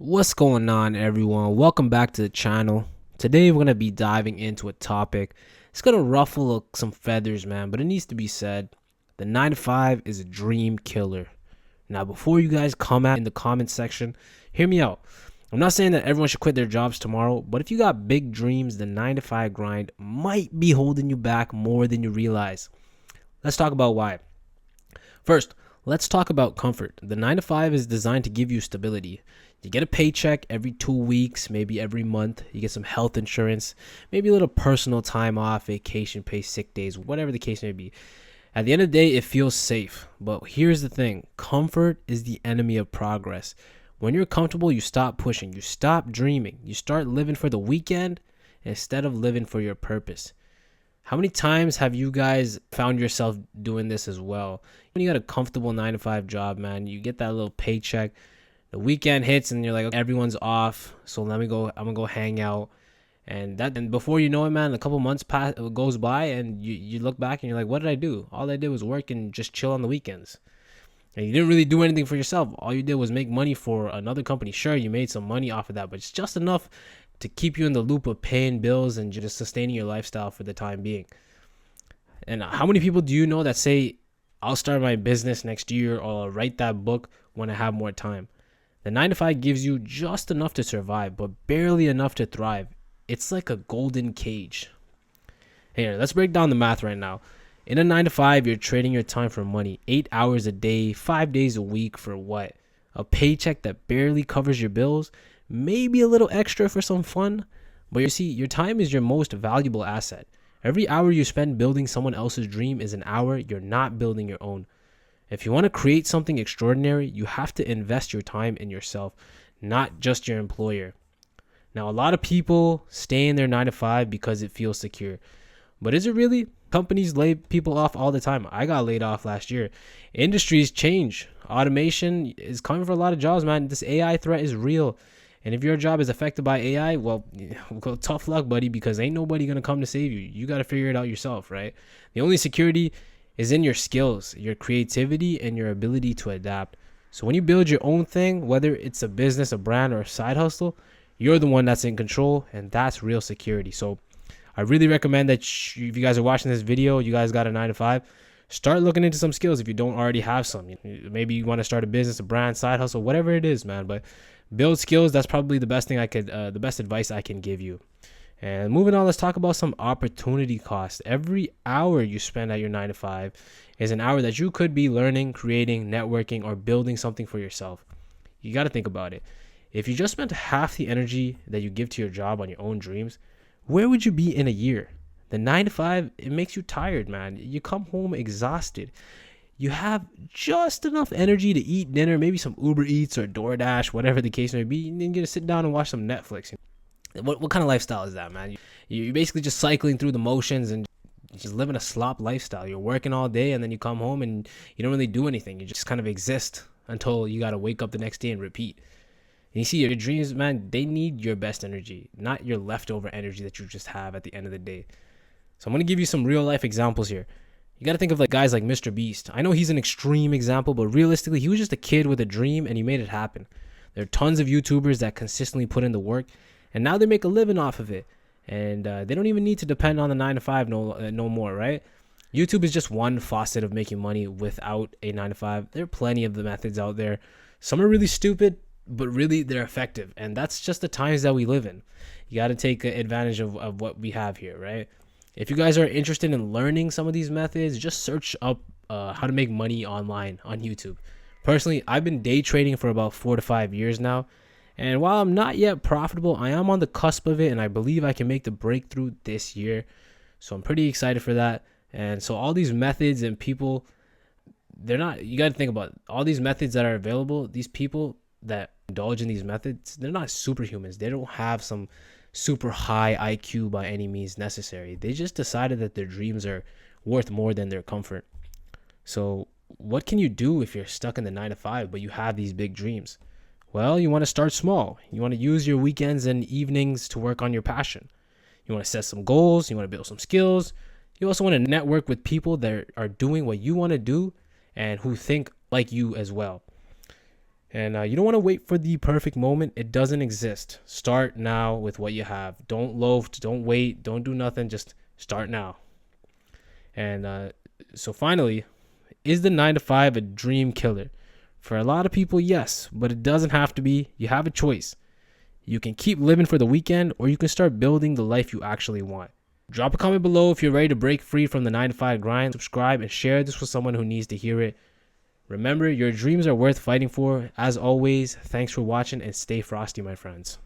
What's going on, everyone? Welcome back to the channel. Today we're going to be diving into a topic. It's going to ruffle some feathers, man, but it needs to be said. The 9 to 5 is a dream killer. Now, before you guys come out in the comment section, hear me out. I'm not saying that everyone should quit their jobs tomorrow, but if you got big dreams, the 9 to 5 grind might be holding you back more than you realize. Let's talk about why. First, let's talk about comfort. The 9 to 5 is designed to give you stability. You get a paycheck every 2 weeks, maybe every month. You get some health insurance, maybe a little personal time off, vacation pay, sick days, whatever the case may be. At the end of the day, it feels safe. But here's the thing, comfort is the enemy of progress. When you're comfortable, you stop pushing, you stop dreaming, you start living for the weekend instead of living for your purpose. How many times have you guys found yourself doing this as well? When you got a comfortable 9 to 5 job, man, you get that little paycheck, the weekend hits and you're like, okay, everyone's off, so I'm gonna go hang out. And before you know it, man, a couple months goes by and you look back and you're like, what did I do? All I did was work and just chill on the weekends. And you didn't really do anything for yourself. All you did was make money for another company. Sure, you made some money off of that, but it's just enough to keep you in the loop of paying bills and just sustaining your lifestyle for the time being. And how many people do you know that say, I'll start my business next year or I'll write that book when I have more time? The 9 to 5 gives you just enough to survive, but barely enough to thrive. It's like a golden cage. Here, let's break down the math right now. In a 9 to 5, you're trading your time for money. 8 hours a day, 5 days a week for what? A paycheck that barely covers your bills, maybe a little extra for some fun. But you see, your time is your most valuable asset. Every hour you spend building someone else's dream is an hour you're not building your own. If you want to create something extraordinary, you have to invest your time in yourself, not just your employer. Now, a lot of people stay in their 9 to 5 because it feels secure. But is it really? Companies lay people off all the time. I got laid off last year. Industries change. Automation is coming for a lot of jobs, man. This AI threat is real. And if your job is affected by AI, well, tough luck, buddy, because ain't nobody going to come to save you. You got to figure it out yourself, right? The only security is in your skills, your creativity, and your ability to adapt. So when you build your own thing, whether it's a business, a brand, or a side hustle, you're the one that's in control, and that's real security. So I really recommend that if you guys are watching this video, you guys got a 9 to 5, start looking into some skills if you don't already have some. Maybe you want to start a business, a brand, side hustle, whatever it is, man. But build skills. That's probably the best thing the best advice I can give you. And moving on, let's talk about some opportunity cost. Every hour you spend at your 9 to 5 is an hour that you could be learning, creating, networking, or building something for yourself. You got to think about it. If you just spent half the energy that you give to your job on your own dreams, where would you be in a year? The 9 to 5, it makes you tired, man. You come home exhausted. You have just enough energy to eat dinner, maybe some Uber Eats or DoorDash, whatever the case may be, and then you get to sit down and watch some Netflix. What kind of lifestyle is that, man? You're basically just cycling through the motions and just living a slop lifestyle. You're working all day and then you come home and you don't really do anything. You just kind of exist until you got to wake up the next day and repeat. And you see, your dreams, man, they need your best energy, not your leftover energy that you just have at the end of the day. So I'm going to give you some real life examples here. You got to think of like guys like Mr. Beast. I know he's an extreme example, but realistically, he was just a kid with a dream and he made it happen. There are tons of YouTubers that consistently put in the work, and now they make a living off of it. And they don't even need to depend on the 9 to 5 no more, right? YouTube is just one faucet of making money without a 9 to 5. There are plenty of the methods out there. Some are really stupid, but really they're effective. And that's just the times that we live in. You got to take advantage of what we have here, right? If you guys are interested in learning some of these methods, just search up how to make money online on YouTube. Personally, I've been day trading for about 4 to 5 years now. And while I'm not yet profitable, I am on the cusp of it, and I believe I can make the breakthrough this year. So I'm pretty excited for that. And so all these methods and people, you got to think about it. All these methods that are available, these people that indulge in these methods, they're not superhumans. They don't have some super high IQ by any means necessary. They just decided that their dreams are worth more than their comfort. So what can you do if you're stuck in the 9 to 5, but you have these big dreams? Well, you want to start small. You want to use your weekends and evenings to work on your passion. You want to set some goals. You want to build some skills. You also want to network with people that are doing what you want to do and who think like you as well. And you don't want to wait for the perfect moment. It doesn't exist. Start now with what you have. Don't loaf, don't wait, don't do nothing. Just start now. And so finally, is the 9 to 5 a dream killer? For a lot of people, yes, but it doesn't have to be. You have a choice. You can keep living for the weekend, or you can start building the life you actually want. Drop a comment below if you're ready to break free from the 9 to 5 grind. Subscribe and share this with someone who needs to hear it. Remember, your dreams are worth fighting for. As always, thanks for watching and stay frosty, my friends.